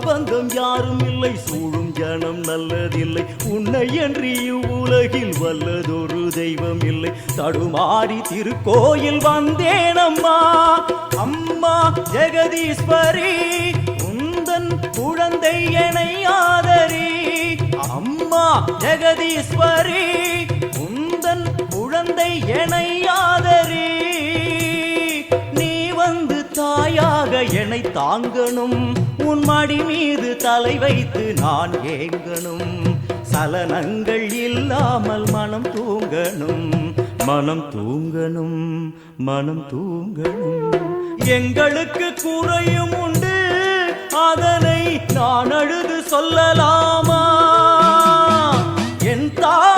பந்தம் யாரும் இல்லை, சூழும் ஜனம் நல்லதில்லை, உன்னை என்று இவ்வுலகில் வல்லதொரு தெய்வம் இல்லை. தடுமாறி திருக்கோயில் வந்தேனம்மா, அம்மா ஜெகதீஸ்வரி, உந்தன் குழந்தை என்னை ஆதரி. அம்மா ஜெகதீஸ்வரி, உந்தன் குழந்தை என்னை ஆதரி. நீ வந்து தாயாக என்னை தாங்கணும், உன் மடி மீது தலை வைத்து நான் ஏங்கணும். சலனங்கள் இல்லாமல் மனம் தூங்கணும், மனம் தூங்கணும், மனம் தூங்கணும். எங்களுக்கு குறையும் உண்டு, அதனை நான் அழுது சொல்லலாமா? என் தாய்